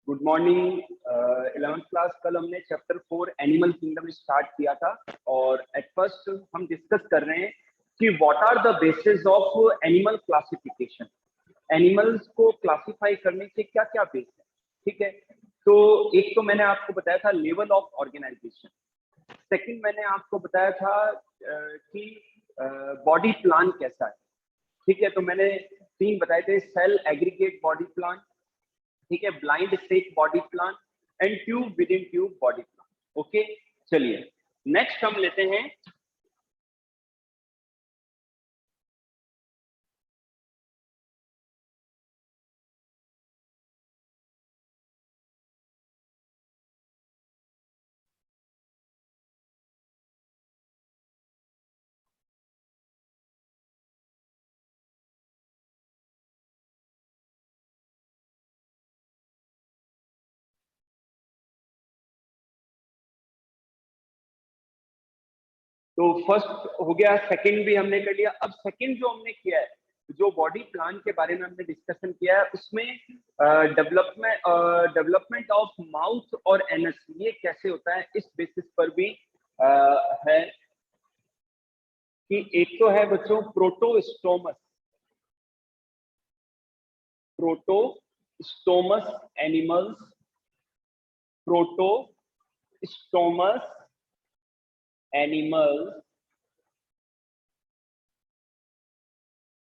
Good morning. 11th class कल हमने chapter 4 animal kingdom start किया था और एट फर्स्ट हम डिस्कस कर रहे हैं कि what are the basis of animal classification. Animals को क्लासिफाई करने के क्या क्या बेस है, ठीक है। तो एक तो मैंने आपको बताया था लेवल ऑफ ऑर्गेनाइजेशन, सेकंड मैंने आपको बताया था कि बॉडी प्लान कैसा है, ठीक है। तो मैंने 3 बताए थे, सेल एग्रीगेट बॉडी प्लान, ठीक है, blind sac body plan and tube within tube body plan. Okay, चलिए नेक्स्ट हम लेते हैं तो फर्स्ट हो गया, सेकंड भी हमने कर लिया। अब सेकंड जो हमने किया है, जो बॉडी प्लान के बारे में हमने डिस्कशन किया है, उसमें डेवलपमेंट ऑफ माउथ और एनस ये कैसे होता है, इस बेसिस पर भी है कि एक तो है बच्चों protostomes, protostomes animals, protostomes animals,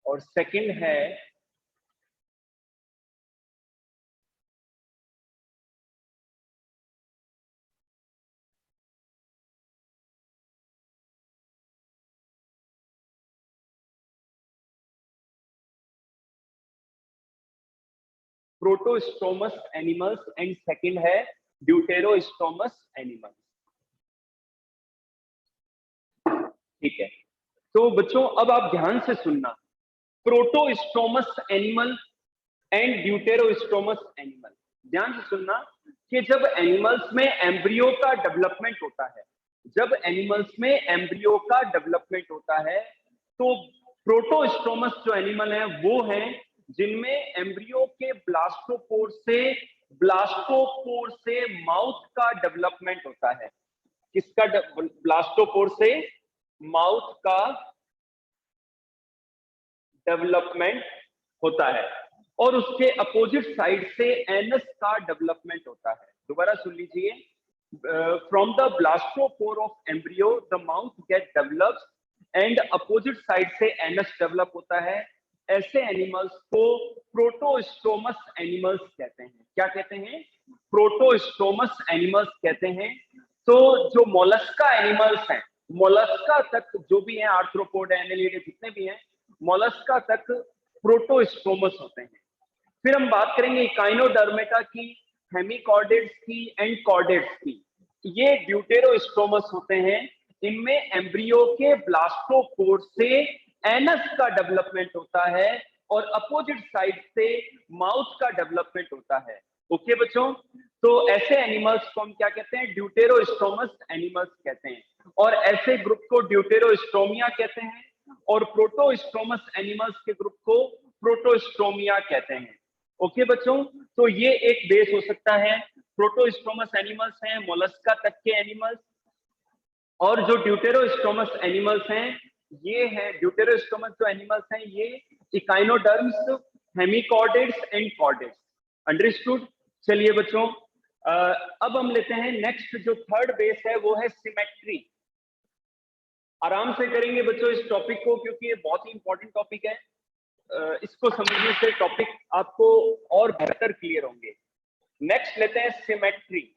और सेकंड है प्रोटोस्टोमस एनिमल्स एंड सेकंड है ड्यूटेरोस्टोमस एनिमल्स, ठीक है। तो बच्चों अब आप ध्यान से सुनना, प्रोटोस्टोमस एनिमल एंड ड्यूटेरोस्टोमस एनिमल, ध्यान से सुनना कि जब एनिमल्स में एम्ब्रियो का डेवलपमेंट होता है, जब एनिमल्स में एम्ब्रियो का डेवलपमेंट होता है, तो प्रोटोस्टोमस जो एनिमल है वो हैं जिनमें एम्ब्रियो के ब्लास्टोपोर से माउथ का डेवलपमेंट होता है। किसका? ब्लास्टोपोर से माउथ का डेवलपमेंट होता है, और उसके अपोजिट साइड से एनस का डेवलपमेंट होता है। दोबारा सुन लीजिए, from the blastopore of embryo the mouth get develops and opposite side से एनस डेवलप होता है। ऐसे एनिमल्स को प्रोटोस्टोमस एनिमल्स कहते हैं। क्या कहते हैं? प्रोटोस्टोमस एनिमल्स कहते हैं। तो जो मोलस्का एनिमल्स हैं, मोलस्का तक जो भी हैं, आर्थ्रोपोड, एनेलिडे, जितने भी हैं, मोलस्का तक प्रोटोस्टोमस होते हैं। फिर हम बात करेंगे इकाइनोडर्मेटा की, हेमिकॉर्डेट्स की एंड कॉर्डेट्स की। ये ड्यूटेरोस्टोमस होते हैं। इनमें एम्ब्रियो के ब्लास्टोपोर से एनस का डेवलपमेंट होता है और अपोजिट साइड से माउथ का डेवलपमेंट होता है। ओके बच्चों, तो ऐसे एनिमल्स को हम क्या कहते हैं? ड्यूटेरोस्टोमस एनिमल्स कहते हैं, और ऐसे ग्रुप को ड्यूटेरोस्टोमिया कहते हैं, और प्रोटोस्टोमस एनिमल्स के ग्रुप को प्रोटोस्टोमिया कहते हैं। ओके बच्चों, तो ये एक बेस हो सकता है। प्रोटोस्टोमस एनिमल्स हैं मोलस्का तक के एनिमल्स, और जो ड्यूटेरोस्टोमस एनिमल्स हैं ये हैं, ड्यूटेरोस्टोमस जो एनिमल्स हैं ये echinoderms, hemichordates and chordates. Understood? चलिए बच्चों, अब हम लेते हैं नेक्स्ट, जो थर्ड बेस है वो है सिमेट्री। आराम से करेंगे बच्चों इस टॉपिक को, क्योंकि ये बहुत ही इंपॉर्टेंट टॉपिक है। इसको समझने से टॉपिक आपको और बेहतर क्लियर होंगे। नेक्स्ट लेते हैं सिमेट्री।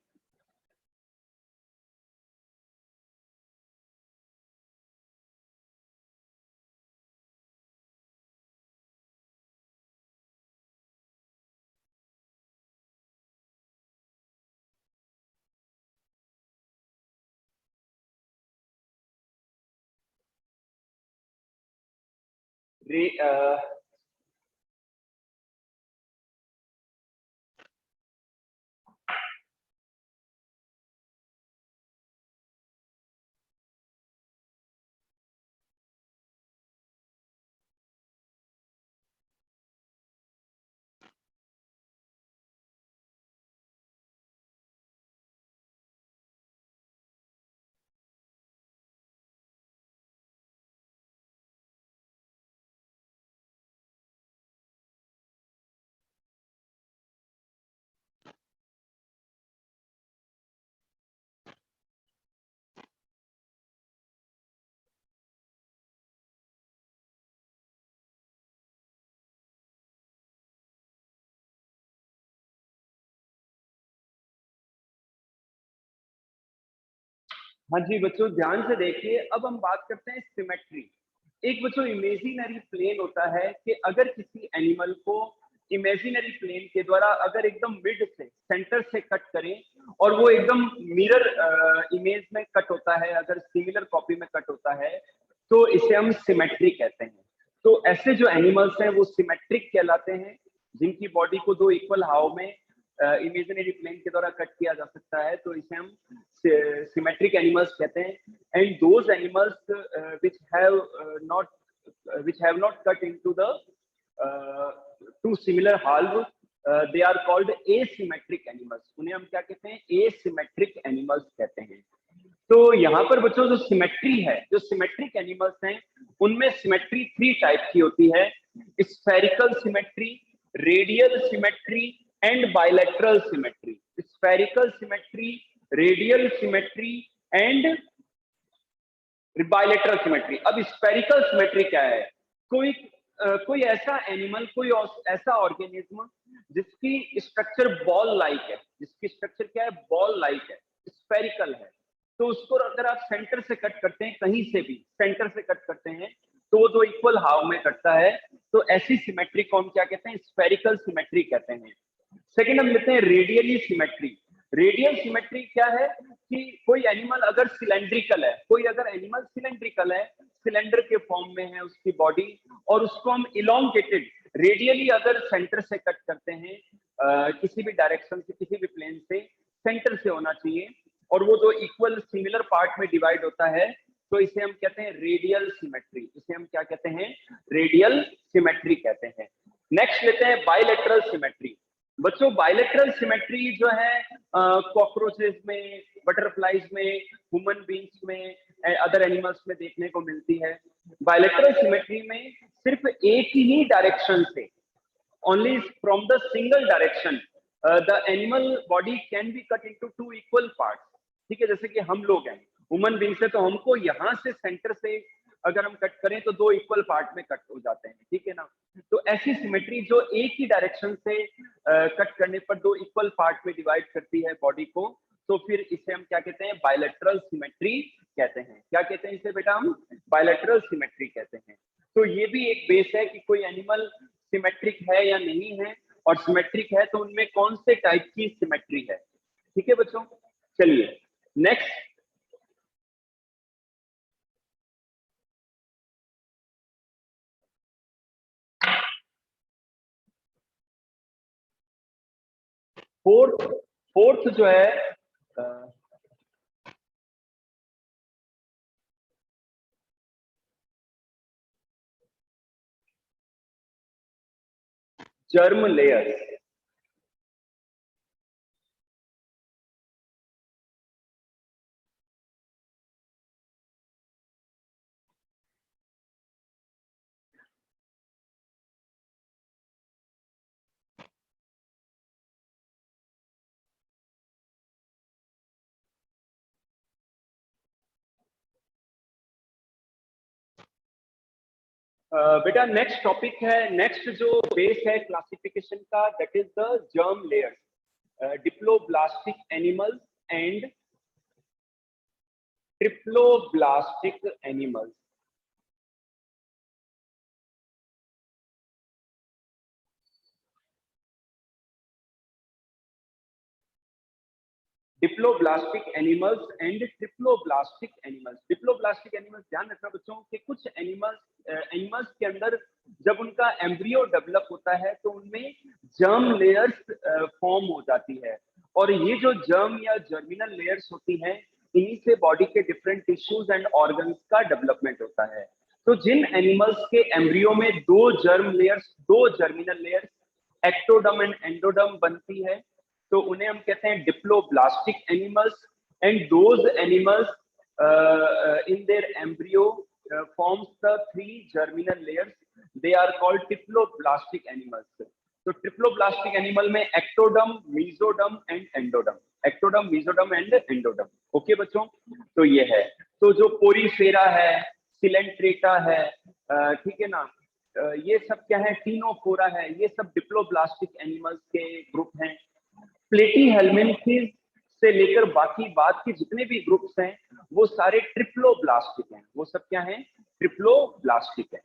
हाँ जी बच्चों, ध्यान से देखिए। अब हम बात करते हैं सिमेट्री। एक बच्चों इमेजिनरी प्लेन होता है कि अगर किसी एनिमल को इमेजिनरी प्लेन के द्वारा अगर एकदम मिड से सेंटर से कट करें और वो एकदम मिरर इमेज में कट होता है, अगर सिमिलर कॉपी में कट होता है, तो इसे हम सिमेट्री कहते हैं। तो ऐसे जो एनिमल्स हैं वो सिमेट्रिक कहलाते हैं, जिनकी बॉडी को दो इक्वल हाव में इमेजिनरी प्लेन के द्वारा कट किया जा सकता है, तो इसे हम सिमेट्रिक एनिमल्स कहते हैं। And those animals which have not cut into the two similar halves, they are called asymmetric animals। उन्हें हम क्या कहते हैं? asymmetric animals कहते हैं। तो यहाँ पर बच्चों जो सिमेट्री है, जो सिमेट्रिक एनिमल्स हैं, उनमें सिमेट्री 3 टाइप की होती है: spherical symmetry, radial symmetry and bilateral symmetry. Spherical symmetry, radial symmetry and bilateral symmetry. अब स्फेरिकल सिमेट्री क्या है? कोई ऐसा एनिमल, कोई ऐसा ऑर्गेनिज्म जिसकी स्ट्रक्चर बॉल लाइक है, जिसकी स्ट्रक्चर क्या है? बॉल लाइक है, स्फेरिकल है। तो उसको अगर आप सेंटर से कट करते हैं, कहीं से भी सेंटर से कट करते हैं, तो वो दो इक्वल हाव में कटता है। तो ऐसी सिमेट्री को हम क्या कहते हैं? स्फेरिकल सिमेट्री कहते हैं। सेकेंड हम लेते हैं रेडियली सिमेट्री। रेडियल सिमेट्री क्या है कि कोई एनिमल अगर सिलेंड्रिकल है, कोई अगर एनिमल सिलेंड्रिकल है, सिलेंडर के फॉर्म में है उसकी बॉडी, और उसको हम इलोंगेटेड रेडियली अगर सेंटर से कट करते हैं, किसी भी डायरेक्शन से, किसी भी प्लेन से, सेंटर से होना चाहिए, और वो दो इक्वल सिमिलर पार्ट में डिवाइड होता है, तो इसे हम कहते हैं रेडियल सिमेट्री। इसे हम क्या कहते हैं? रेडियल सिमेट्री कहते हैं। नेक्स्ट लेते हैं बायलैटरल सिमेट्री। बच्चों बायलैटरल सिमेट्री जो है कॉकरोचेस में, बटरफ्लाइज में, ह्यूमन बींग्स में, अदर एनिमल्स में देखने को मिलती है। बायलैटरल सिमेट्री में सिर्फ एक ही डायरेक्शन से, only from the single direction, the animal body can be cut into 2 equal parts. ठीक है, जैसे कि हम लोग हैं, ह्यूमन बींग्स है, तो हमको यहाँ से सेंटर से अगर हम कट करें तो दो इक्वल पार्ट में कट हो जाते हैं। ठीक है ना? तो ऐसी सिमेट्री जो एक ही डायरेक्शन से कट करने पर दो इक्वल पार्ट में डिवाइड करती है बॉडी को, तो फिर इसे हम क्या कहते हैं? बायलैटरल सिमेट्री कहते हैं। क्या कहते हैं इसे बेटा? हम बायलैटरल सिमेट्री कहते हैं। तो ये भी एक बेस है कि कोई एनिमल सिमेट्रिक है या नहीं है, और सिमेट्रिक है तो उनमें कौन से टाइप की सिमेट्री है। ठीक है बच्चों, चलिए नेक्स्ट। फोर्थ जो है जर्म लेयर। बेटा नेक्स्ट टॉपिक है, नेक्स्ट जो बेस है क्लासिफिकेशन का, that is the germ layers, diploblastic animals and triploblastic animals. Diploblastic animals and triploblastic animals. Diploblastic animals, ध्यान रखना बच्चों कि कुछ एनिमल्स के अंदर जब उनका एम्ब्रियो डेवलप होता है तो उनमें जर्म लेयर्स फॉर्म हो जाती है, और ये जो जर्म या जर्मिनल लेयर्स होती हैं, इन्हीं से बॉडी के डिफरेंट टिश्यूज एंड ऑर्गन्स का डेवलपमेंट होता है। तो जिन एनिमल्स के एम्ब्रियो में दो जर्म लेयर्स, दो germinal layers, ectoderm and endoderm बनती है, तो उन्हें हम कहते हैं diploblastic animals. And those animals in their embryo forms the 3 germinal layers, they are called triploblastic animals। तो ट्रिप्लोब्लास्टिक एनिमल में ectoderm, mesoderm and endoderm, ectoderm, mesoderm and endoderm. Okay बच्चों, तो ये है। तो जो पोरीफेरा है, सिलेंट्रेटा है, ठीक है ना, ये सब क्या है? टीनोफोरा है, ये सब डिप्लोब्लास्टिक एनिमल्स के ग्रुप हैं। प्लेटी हेलमिन्थिस से लेकर बाकी बाद के जितने भी ग्रुप्स हैं वो सारे ट्रिप्लोब्लास्टिक हैं। वो सब क्या हैं? ट्रिप्लोब्लास्टिक है।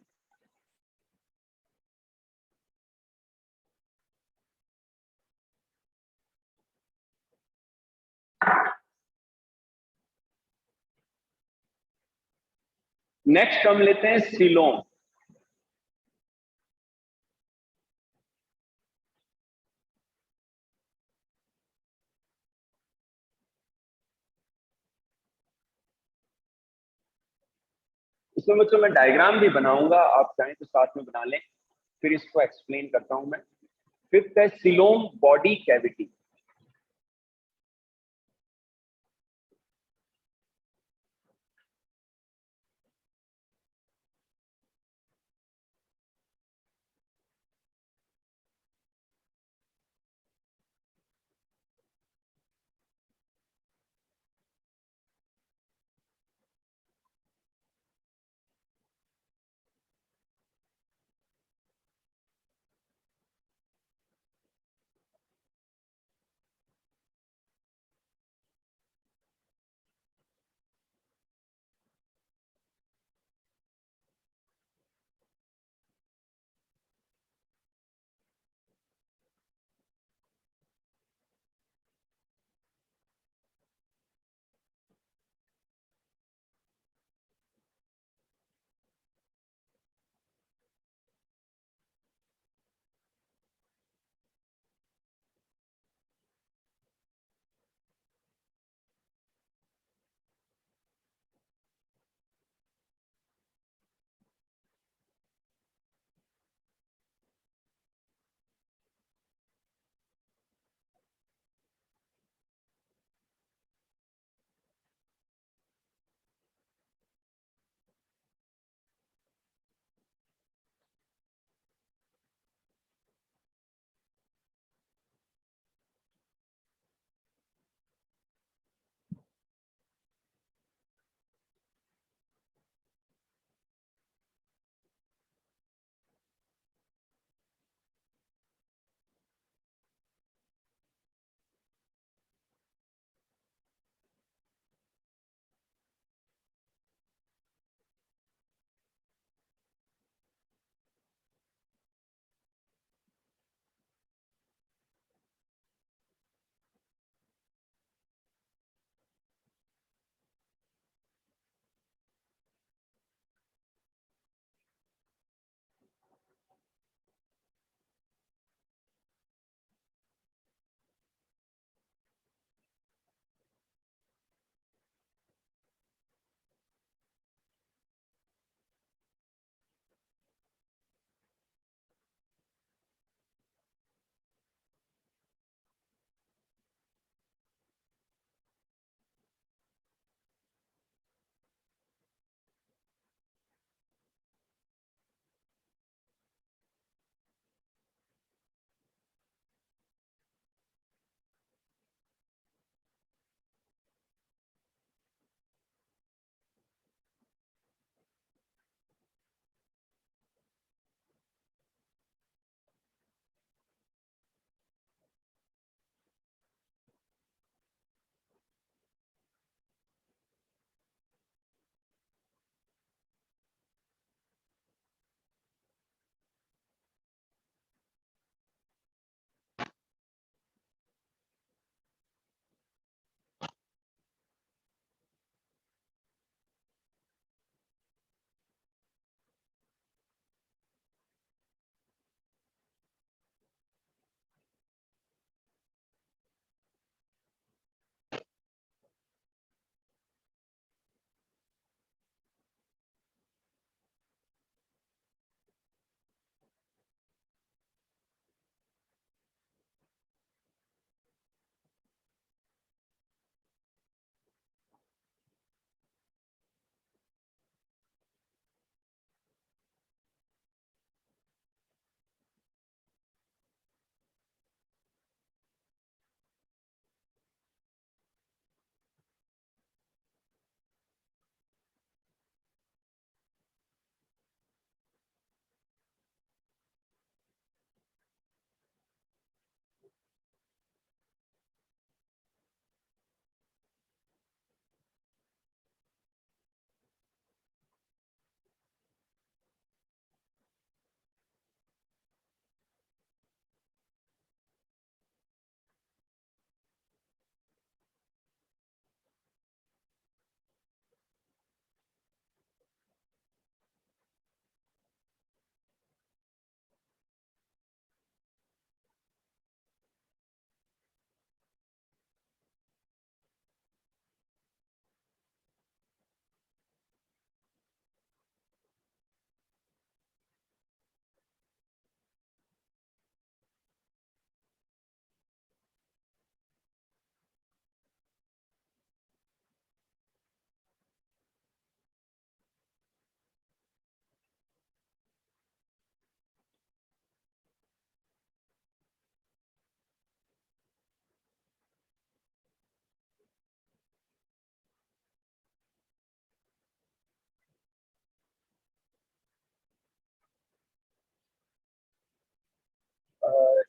नेक्स्ट हम लेते हैं सिलोम। इसमें बच्चों मैं डायग्राम भी बनाऊंगा, आप चाहें तो साथ में बना लें, फिर इसको एक्सप्लेन करता हूं मैं। फिफ्थ है coelom body cavity.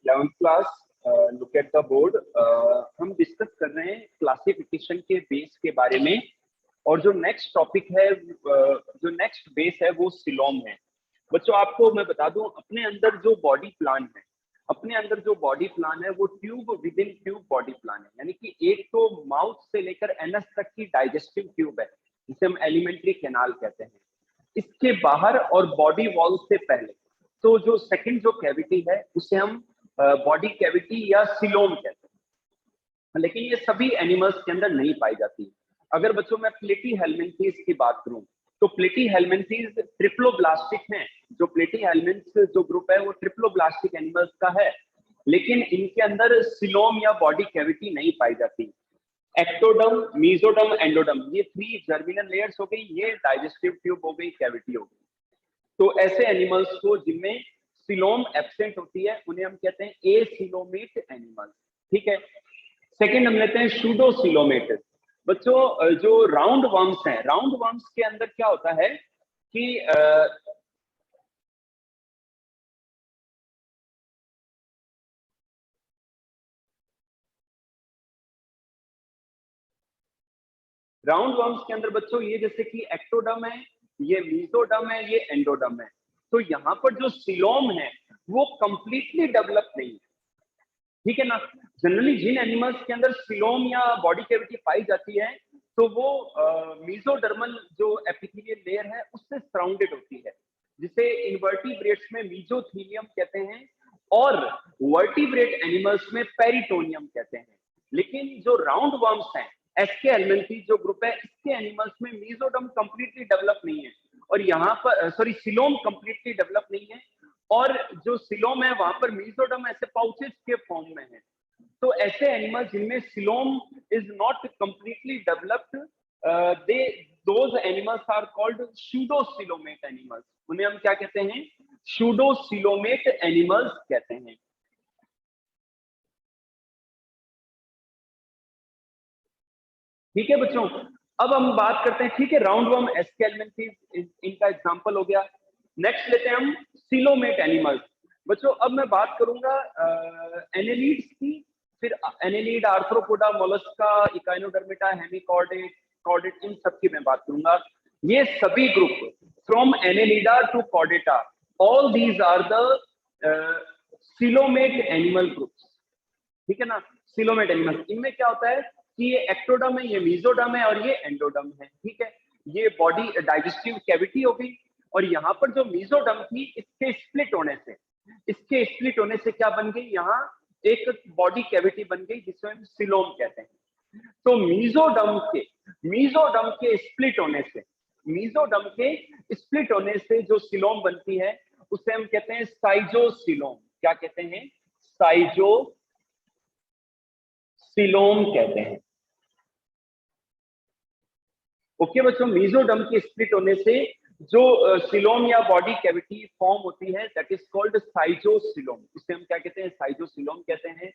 11th class, look at the board. हम डिस्कस कर रहे हैं क्लासिफिकेशन के बेस के बारे में, और जो नेक्स्ट टॉपिक है, जो नेक्स्ट बेस है वो सिलोम है। बच्चों आपको मैं बता दूं, अपने अंदर जो बॉडी प्लान है, अपने अंदर जो बॉडी प्लान है वो tube within tube body plan है। यानी कि एक तो माउथ से लेकर एनस तक की डाइजेस्टिव ट्यूब है, जिसे हम एलिमेंट्री कैनाल कहते हैं। इसके बाहर और बॉडी वॉल से पहले तो जो सेकंड जो कैविटी है उसे हम बॉडी कैविटी या सिलोम कहते हैं, लेकिन ये सभी एनिमल्स के अंदर नहीं पाई जाती। अगर बच्चों मैं प्लेटीहेल्मिन्थीज की बात करूं तो प्लेटीहेल्मिन्थीज ट्रिप्लोब्लास्टिक हैं। जो प्लेटीहेल्मिन्थ जो ग्रुप है वो ट्रिप्लोब्लास्टिक एनिमल्स का है, लेकिन इनके अंदर सिलोम या बॉडी कैविटी नहीं पाई जाती। एक्टोडर्म, मेसोडर्म, एंडोडर्म, ये 3 जर्मिनल लेयर्स हो गई, ये डाइजेस्टिव ट्यूब हो गई, कैविटी हो गई। तो ऐसे एनिमल्स को जिनमें सिलोम एब्सेंट होती है उन्हें हम कहते हैं एसिलोमेट एनिमल्स। ठीक है। सेकंड हम लेते हैं शूडोसिलोमेट। बच्चों जो राउंड वर्म्स हैं, राउंड वर्म्स के अंदर क्या होता है कि राउंड वर्म्स के अंदर बच्चों ये जैसे कि एक्टोडर्म है, ये मेसोडर्म है, ये एंडोडर्म है। तो यहाँ पर जो सिलोम है वो कंप्लीटली डेवलप नहीं है। ठीक है ना। जनरली जिन एनिमल्स के अंदर सिलोम या बॉडी कैविटी पाई जाती है तो वो मीजोडर्मल जो एपिथेलियल लेयर है उससे सराउंडेड होती है, जिसे इनवर्टिब्रेट्स में मीजोथीलियम कहते हैं और वर्टिब्रेट एनिमल्स में पेरिटोनियम कहते हैं। लेकिन जो राउंड वर्म्स हैं, एस्के एल्मेंथी जो ग्रुप है, इसके एनिमल्स में मीजोडर्म कंप्लीटली डेवलप नहीं है, और यहाँ पर सिलोम कंप्लीटली डेवलप नहीं है, और जो सिलोम है वहां पर मीजोडर्म ऐसे पाउचेस के फॉर्म में है। तो ऐसे एनिमल्स जिनमें coelom is not completely developed, they those animals are called pseudocoelomate animals. उन्हें हम क्या कहते हैं? शूडोसिलोमेट एनिमल्स कहते हैं। ठीक है बच्चों, अब हम बात करते हैं, ठीक है, राउंड वर्म, एस्के एल्मेंथीज इनका एग्जांपल हो गया। नेक्स्ट लेते हैं हम सिलोमेट एनिमल्स। बच्चों अब मैं बात करूंगा एनेलिड्स की, फिर annelid, arthropoda, mollusca, echinodermata, hemichordate, chordate, इन सब की मैं बात करूंगा। ये सभी group from annelida to chordata, all these are the coelomate animal groups. ठीक है ना। सिलोमेट एनिमल्स, इनमें क्या होता है कि ये एक्टोडर्म है, ये मेसोडर्म है और ये एंडोडर्म है। ठीक है। ये बॉडी डाइजेस्टिव कैविटी हो गई, और यहाँ पर जो मेसोडर्म थी इसके स्प्लिट होने से, इसके स्प्लिट होने से क्या बन गई, यहाँ एक बॉडी कैविटी बन गई जिसे हम सिलोम कहते हैं। तो मीजोडर्म के स्प्लिट होने से, मीजोडर्म के स्प्लिट होने से जो सिलोम बनती है उसे हम कहते हैं साइजोसिलोम। क्या कहते हैं? साइजोसिलोम कहते हैं। ओके बच्चों, मेसोडर्म के स्प्लिट होने से जो सिलोम या बॉडी कैविटी फॉर्म होती है दैट इज कॉल्ड साइजोसिलोम। इसे हम क्या कहते हैं? साइजोसिलोम कहते हैं।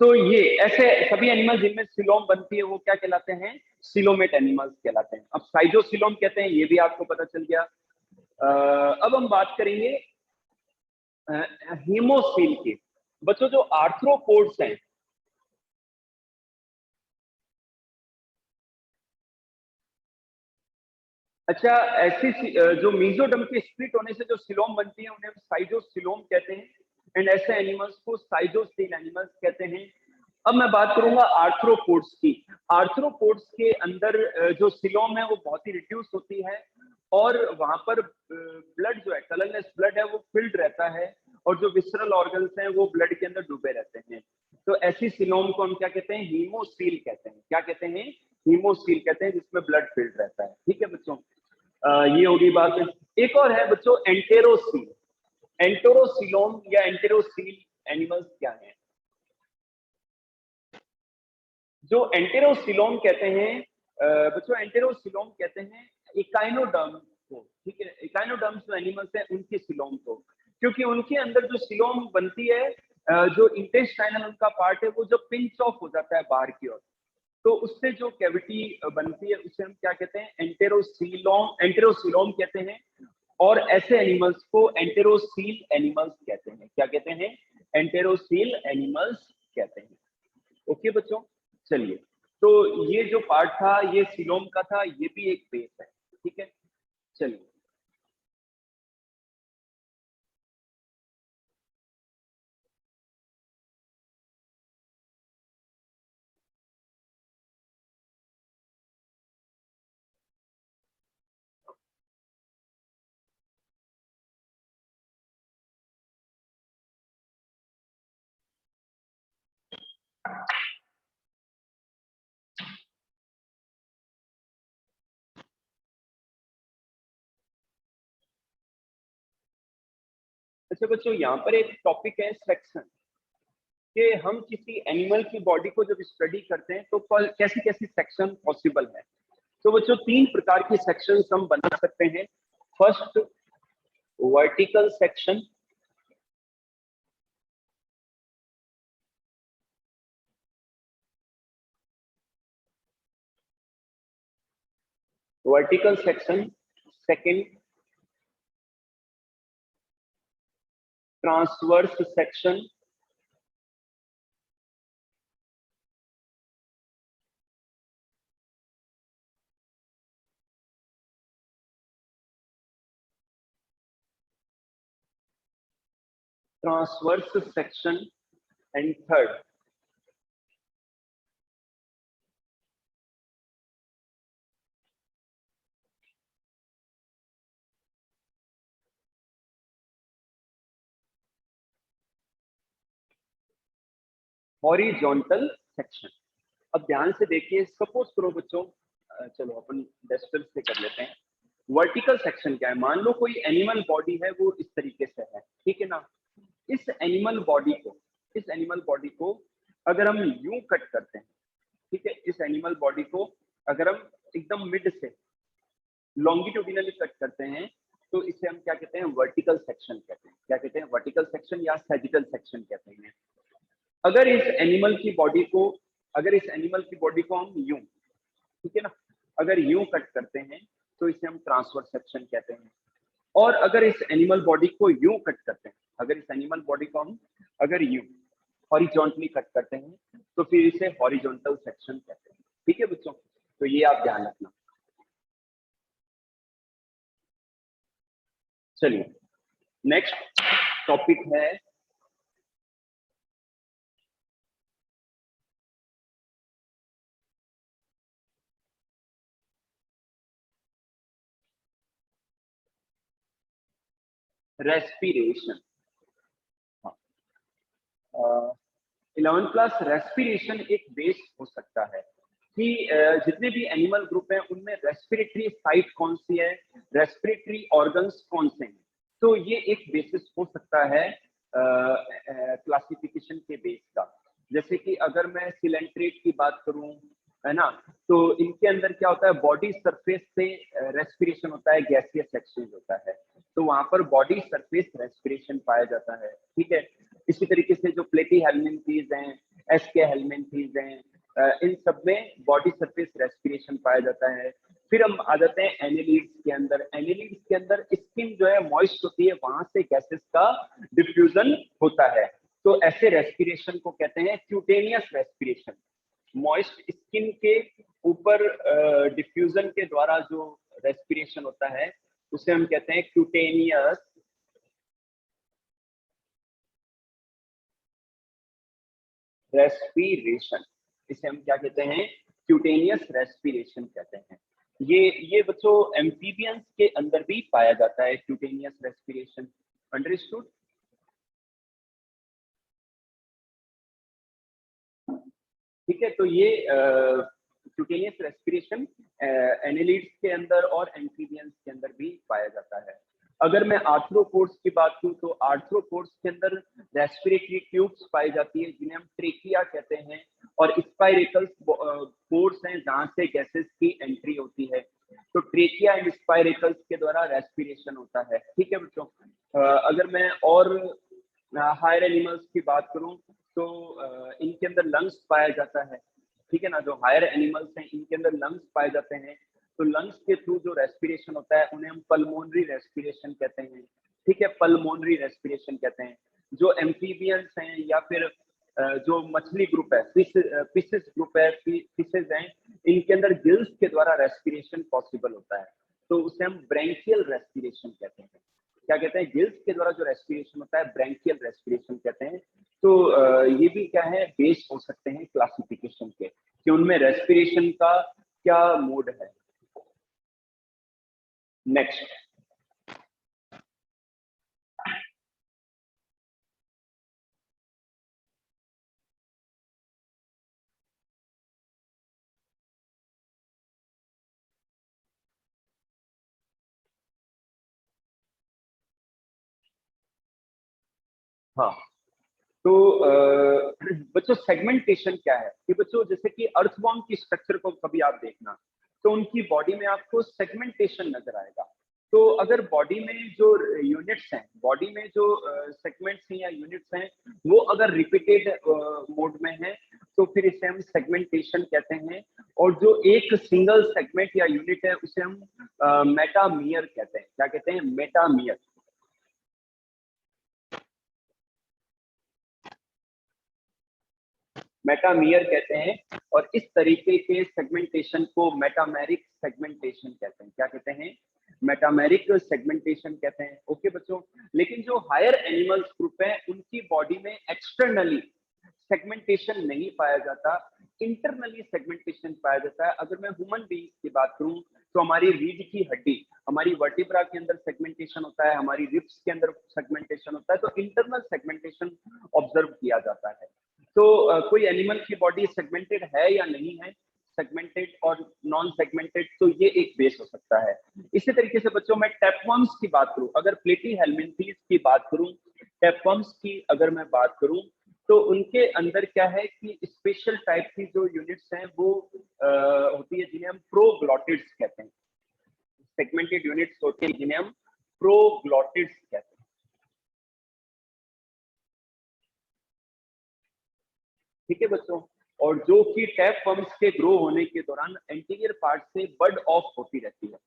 तो ये ऐसे सभी एनिमल जिनमें सिलोम बनती है वो क्या कहलाते हैं? सिलोमेट एनिमल्स कहलाते हैं। अब साइजोसिलोम कहते हैं, ये भी आपको पता चल गया। अब हम बात करेंगे हीमोसील की। बच्चों जो आर्थ्रोपोड्स हैं, अच्छा, ऐसी जो मेसोडर्म के स्प्लिट होने से जो सिलोम बनती है उन्हें हम साइजोसिलोम कहते हैं, एंड ऐसे एनिमल्स को साइजोसील एनिमल्स कहते हैं। अब मैं बात करूंगा आर्थ्रोपोड्स की। आर्थ्रोपोड्स के अंदर जो सिलोम है वो बहुत ही रिड्यूस होती है, और वहां पर ब्लड जो है, कलरलेस ब्लड है, वो फिल्ड रहता है, और जो विसरल ऑर्गन्स हैं वो ब्लड के अंदर डूबे रहते हैं। तो ऐसी सिलोम को हम क्या कहते हैं? हीमोसील कहते हैं। क्या कहते हैं? हीमोसील कहते हैं, जिसमें ब्लड फिल्ड रहता है। ठीक है बच्चों, ये होगी बात। एक और है बच्चों एंटेरोसील। एंटेरोसिलोम या एंटेरोसील एनिमल्स क्या है? जो एंटेरोसिलोम कहते हैं बच्चों, एंटेरोसिलोम कहते हैं इकाइनोडर्म को। ठीक है, इकाइनोडर्म जो एनिमल्स हैं उनके सिलोम को, क्योंकि उनके अंदर जो सिलोम बनती है, जो इंटेस्टाइनल उनका पार्ट है, वो जो पिंच ऑफ हो जाता है बाहर की ओर, तो उससे जो कैविटी बनती है उसे हम क्या कहते हैं? एंटेरोसिलोम कहते हैं। और ऐसे एनिमल्स को एंटेरोसील एनिमल्स कहते हैं। क्या कहते हैं? एंटेरोसील एनिमल्स कहते हैं। ओके बच्चों, चलिए, तो ये जो पार्ट था ये सीलोम का था, ये भी एक बेस है, ठीक है। चलिए, अच्छा बच्चों, यहाँ पर एक टॉपिक है सेक्शन, कि हम किसी एनिमल की बॉडी को जब स्टडी करते हैं तो कैसी कैसी सेक्शन पॉसिबल है। तो बच्चों 3 प्रकार की सेक्शंस हम बना सकते हैं। First, vertical section. Vertical section. Second, transverse section. Transverse section. And third, horizontal section. अब ध्यान से देखिए, सपोज करो बच्चों, चलो अपन डेस्टल से कर लेते हैं। वर्टिकल सेक्शन क्या है? मान लो कोई एनिमल बॉडी है, वो इस तरीके से है, ठीक है ना। इस एनिमल बॉडी को, इस एनिमल बॉडी को अगर हम यूं कट करते हैं, ठीक है, इस एनिमल बॉडी को अगर हम एकदम मिड से लॉन्गिट्यूडिनली कट करते हैं, तो इसे हम क्या कहते हैं? वर्टिकल सेक्शन कहते हैं। क्या कहते हैं? वर्टिकल सेक्शन या सैजिटल सेक्शन कहते हैं। अगर इस एनिमल की बॉडी को, अगर इस एनिमल की बॉडी को हम यूं, ठीक है ना, अगर यूं कट करते हैं तो इसे हम ट्रांसवर्स सेक्शन कहते हैं। और अगर इस एनिमल बॉडी को यूं कट करते हैं, अगर इस एनिमल बॉडी को हम अगर यूं हॉरिजॉन्टली कट करते हैं तो फिर इसे हॉरिजॉन्टल सेक्शन कहते हैं। ठीक है बच्चों, तो ये आप ध्यान रखना। चलिए, नेक्स्ट टॉपिक है रेस्पिरेशन। 11th क्लास, रेस्पिरेशन एक बेस हो सकता है कि जितने भी एनिमल ग्रुप हैं उनमें रेस्पिरेटरी साइट कौन सी है, रेस्पिरेटरी ऑर्गन्स कौन से हैं। तो ये एक बेसिस हो सकता है क्लासिफिकेशन के बेस का। जैसे कि अगर मैं सिलेंट्रेट की बात करूं, है ना, तो इनके अंदर क्या होता है? बॉडी सरफेस से रेस्पिरेशन होता है, गैसियस एक्सचेंज होता है, तो वहां पर बॉडी सरफेस रेस्पिरेशन पाया जाता है। ठीक है, इसी तरीके से जो प्लेटी हेलमिंथीज हैं, एसके हेलमिंथीज हैं, इन सब में बॉडी सरफेस रेस्पिरेशन पाया जाता है। फिर हम आ जाते हैं एनिलीड्स के अंदर। एनिलीड्स के अंदर स्किन जो है मॉइस्ट होती है, वहां से गैसेस का डिफ्यूजन होता है। तो ऐसे रेस्पिरेशन को कहते हैं क्यूटेनियस रेस्पिरेशन। मॉइस्ट स्किन के ऊपर डिफ्यूजन के द्वारा जो रेस्पिरेशन होता है उसे हम कहते हैं क्यूटेनियस रेस्पिरेशन। इसे हम क्या कहते हैं? क्यूटेनियस रेस्पिरेशन कहते हैं। ये बच्चों एम्फीबियंस के अंदर भी पाया जाता है क्यूटेनियस रेस्पिरेशन। अंडरस्टूड? ठीक है, तो ये क्यूटेनियस रेस्पिरेशन एनिलीड्स के अंदर और एम्फीबियंस के अंदर भी पाया जाता है। अगर मैं आर्थ्रोपोड्स की बात करूं तो आर्थ्रोपोड्स के अंदर रेस्पिरेटरी ट्यूब्स पाई जाती है, जिन्हें हम ट्रेकिया कहते हैं, और स्पाइरेकल्स पोर्स हैं जहां से गैसेस की एंट्री होती है। तो ट्रेकिया एंड स्पाइरेकल्स के द्वारा रेस्पिरेशन होता है। ठीक है बच्चों, अगर मैं और हायर एनिमल्स की बात करूं तो इनके अंदर लंग्स पाया जाता है। ठीक है ना, जो हायर एनिमल्स हैं इनके अंदर लंग्स पाए जाते हैं। तो लंग्स के थ्रू जो रेस्पिरेशन होता है उन्हें हम पल्मोनरी रेस्पिरेशन कहते हैं। ठीक है, पल्मोनरी रेस्पिरेशन कहते हैं। जो एम्फीबियंस हैं या फिर जो मछली ग्रुप है, फिशेस ग्रुप है, फिशेस हैं, इनके अंदर गिल्स के द्वारा रेस्पिरेशन पॉसिबल होता है, तो उसे हम ब्रैंकियल रेस्पिरेशन कहते हैं। क्या कहते हैं? गिल्स के द्वारा जो रेस्पिरेशन होता है ब्रैंकियल रेस्पिरेशन कहते हैं। तो ये भी क्या है, बेस हो सकते हैं क्लासिफिकेशन के कि उनमें रेस्पिरेशन का क्या मोड है। नेक्स्ट, हाँ, तो बच्चों सेगमेंटेशन क्या है कि बच्चों जैसे कि अर्थवॉर्म की स्ट्रक्चर को कभी आप देखना तो उनकी बॉडी में आपको सेगमेंटेशन नजर आएगा। तो अगर बॉडी में जो यूनिट्स हैं, बॉडी में जो सेगमेंट्स हैं या यूनिट्स हैं, वो अगर रिपीटेड मोड में हैं तो फिर इसे हम सेगमेंटेशन कहते हैं। और जो एक सिंगल सेगमेंट या यूनिट है उसे हम मेटामियर कहते हैं। क्या कहते हैं? मेटामियर। मेटामियर कहते हैं। और इस तरीके के सेगमेंटेशन को मेटामेरिक सेगमेंटेशन कहते हैं। क्या कहते हैं? मेटामेरिक सेगमेंटेशन कहते हैं। ओके बच्चों, लेकिन जो हायर एनिमल्स ग्रुप है उनकी बॉडी में एक्सटर्नली सेगमेंटेशन नहीं पाया जाता, इंटरनली सेगमेंटेशन पाया जाता है। अगर मैं ह्यूमन बीइंग की बात करूं तो हमारी रीढ़ की हड्डी, हमारी वर्टिब्रा के अंदर सेगमेंटेशन होता है, हमारी रिब्स के अंदर सेगमेंटेशन होता है, तो इंटरनल सेगमेंटेशन ऑब्जर्व किया जाता है। तो कोई एनिमल की बॉडी सेगमेंटेड है या नहीं है, सेगमेंटेड और नॉन सेगमेंटेड, तो ये एक बेस हो सकता है। इसी तरीके से बच्चों मैं टैपवर्म्स की बात करूं, अगर प्लेटी हेलमिंथीज की बात करूं, टैपवर्म्स की अगर मैं बात करूं तो उनके अंदर क्या है कि स्पेशल टाइप की जो यूनिट्स हैं वो होती है जिन्हें हम प्रोग्लॉटिड्स कहते हैं। सेगमेंटेड यूनिट्स होती है जिन्हें हम प्रोग्लॉटिड्स कहते हैं। ठीक है बच्चों, और जो कि टैप वर्म्स के ग्रो होने के दौरान एंटीरियर पार्ट से बड ऑफ होती रहती है।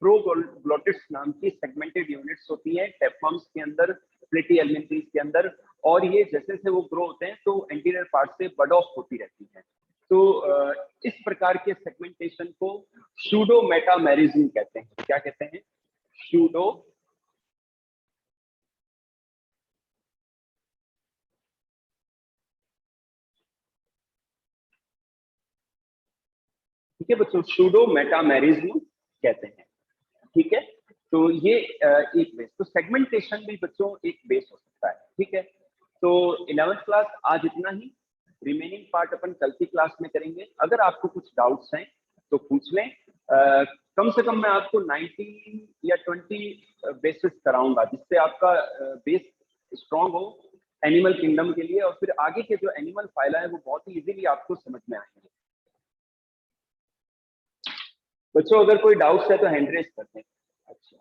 प्रोग्लॉटिड्स नाम की सेगमेंटेड यूनिट्स होती है टैप वर्म्स के अंदर, प्लेटी एलिमेंट्रीज के अंदर, और ये जैसे जैसे वो ग्रो होते हैं तो एंटीरियर पार्ट से बड ऑफ होती रहती है। तो इस प्रकार के सेगमेंटेशन को सूडो मेटामेरिज्म कहते हैं। क्या कहते हैं? सूडो, ठीक है बच्चों, सूडो मेटामेरिज्म कहते हैं। ठीक है, तो ये एक बेस, तो सेगमेंटेशन भी बच्चों एक बेस हो सकता है। ठीक है, तो 11th क्लास आज इतना ही, रिमेनिंग पार्ट अपन कल की क्लास में करेंगे। अगर आपको कुछ डाउट्स हैं तो पूछ लें। कम से कम मैं आपको 19 या 20 बेसिस कराऊंगा जिससे आपका बेस स्ट्रॉन्ग हो एनिमल किंगडम के लिए, और फिर आगे के जो एनिमल फाइला है वो बहुत ही इजीली आपको समझ में आएंगे। बच्चों अगर कोई डाउट्स है तो हैंड रेज करते हैं। अच्छा।